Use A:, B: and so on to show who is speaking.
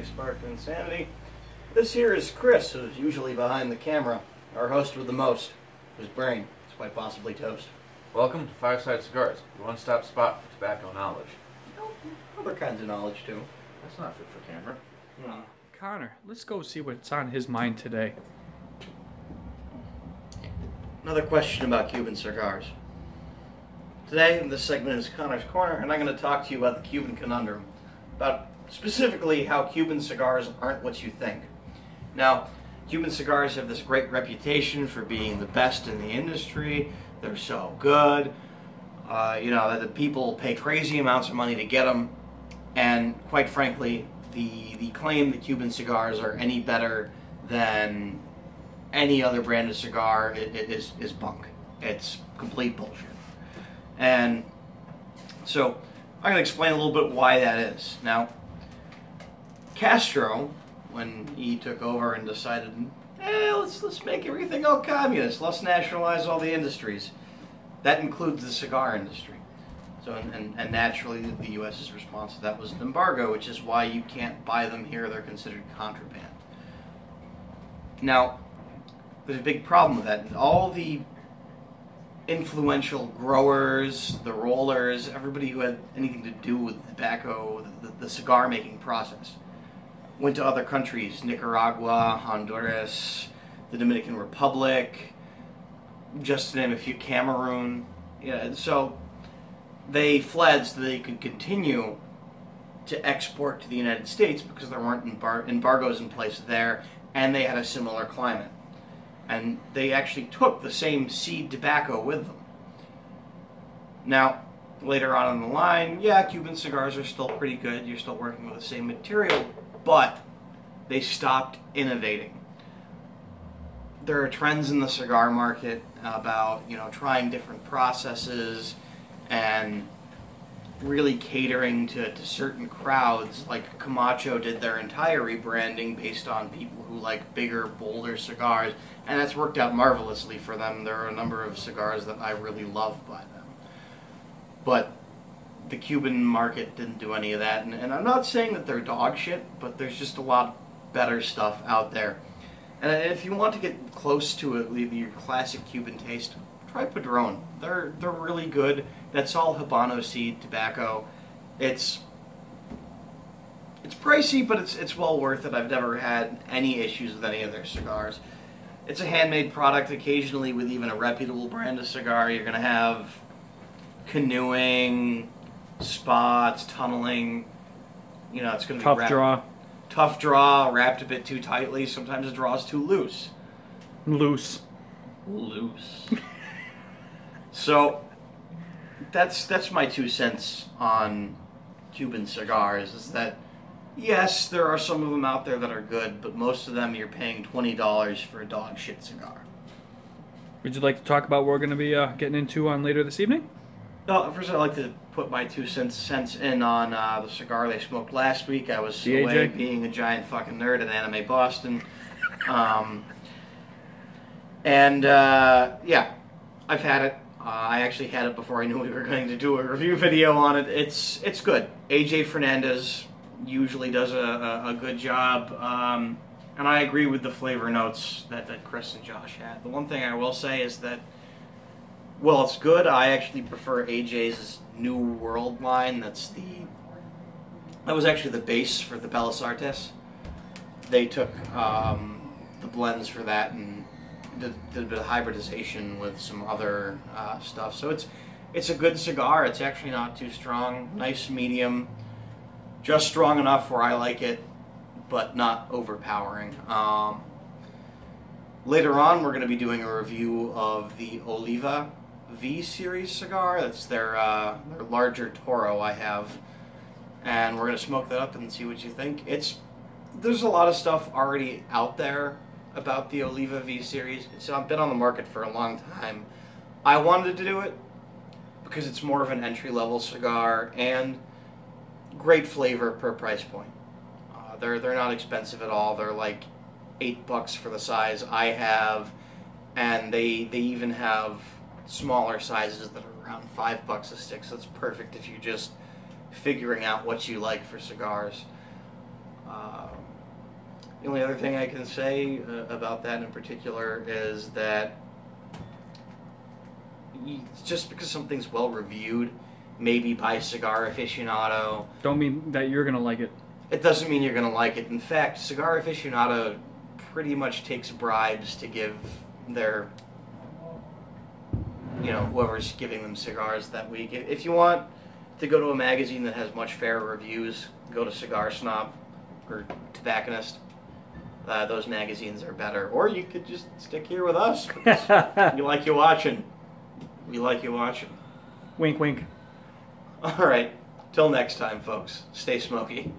A: Friday Sparkling Insanity. This here is Chris, who's usually behind the camera, our host with the most, whose brain is quite possibly toast.
B: Welcome to Fireside Cigars, your one-stop spot for tobacco knowledge.
A: Other kinds of knowledge, too.
B: That's not fit for camera.
A: No.
C: Connor, let's go see what's on his mind today.
A: Another question about Cuban cigars. Today, this segment is Connor's Corner, and I'm going to talk to you about the Cuban conundrum. About specifically how Cuban cigars aren't what you think. Now, Cuban cigars have this great reputation for being the best in the industry. They're so good. That the people pay crazy amounts of money to get them. And quite frankly, the claim that Cuban cigars are any better than any other brand of cigar is bunk. It's complete bullshit. And so I'm going to explain a little bit why that is. Now, Castro, when he took over and decided, let's make everything all communist, let's nationalize all the industries. That includes the cigar industry. So, and naturally, the U.S.'s response to that was an embargo, which is why you can't buy them here. They're considered contraband. Now, there's a big problem with that. All the influential growers, the rollers, everybody who had anything to do with tobacco, the cigar making process, went to other countries: Nicaragua, Honduras, the Dominican Republic, just to name a few, Cameroon. So they fled so they could continue to export to the United States because there weren't embargoes in place there, and they had a similar climate. And they actually took the same seed tobacco with them. Now, later on in the line, Cuban cigars are still pretty good. You're still working with the same material, but they stopped innovating. There are trends in the cigar market about, trying different processes and really catering to certain crowds. Like Camacho did their entire rebranding based on people who like bigger, bolder cigars, and that's worked out marvelously for them. There are a number of cigars that I really love by them. But the Cuban market didn't do any of that, and I'm not saying that they're dog shit, but there's just a lot better stuff out there. And if you want to get close to your classic Cuban taste, try Padron. They're really good. That's all Habano seed tobacco. It's pricey, but it's well worth it. I've never had any issues with any of their cigars. It's a handmade product. Occasionally, with even a reputable brand of cigar, you're going to have canoeing, spots, tunneling. It's going to be tough draw, wrapped a bit too tightly. Sometimes the draw is too loose.
C: Loose.
A: So that's my 2 cents on Cuban cigars, is that yes, there are some of them out there that are good, but most of them you're paying $20 for a dog shit cigar.
C: Would you like to talk about what we're going to be getting into on later this evening?
A: Well, first I'd like to put my 2 cents in on the cigar they smoked last week. I was away being a giant fucking nerd at Anime Boston. I've had it. I actually had it before I knew we were going to do a review video on it. It's good. AJ Fernandez usually does a good job, and I agree with the flavor notes that Chris and Josh had. The one thing I will say is that, well, it's good. I actually prefer AJ's New World line. That was actually the base for the Belas Artes. They took the blends for that and did a bit of hybridization with some other stuff. So it's a good cigar. It's actually not too strong. Nice medium. Just strong enough where I like it, but not overpowering. Later on, we're going to be doing a review of the Oliva V series cigar. That's their larger Toro I have, and we're going to smoke that up and see what you think. There's a lot of stuff already out there about the Oliva V series. It's been on the market for a long time. I wanted to do it because it's more of an entry-level cigar and great flavor per price point. They're not expensive at all. They're like $8 for the size I have, and they even have smaller sizes that are around $5 a stick. So it's perfect if you're just figuring out what you like for cigars. The only other thing I can say about that in particular is that just because something's well reviewed, maybe by Cigar Aficionado,
C: Don't mean that you're gonna like it.
A: it doesn't mean you're going to like it. In fact, Cigar Aficionado pretty much takes bribes to give their, whoever's giving them cigars that week. If you want to go to a magazine that has much fairer reviews, go to Cigar Snob or Tobacconist. Those magazines are better. Or you could just stick here with us because we like you watching. We like you watching.
C: Wink, wink.
A: All right. Till next time, folks. Stay smoky.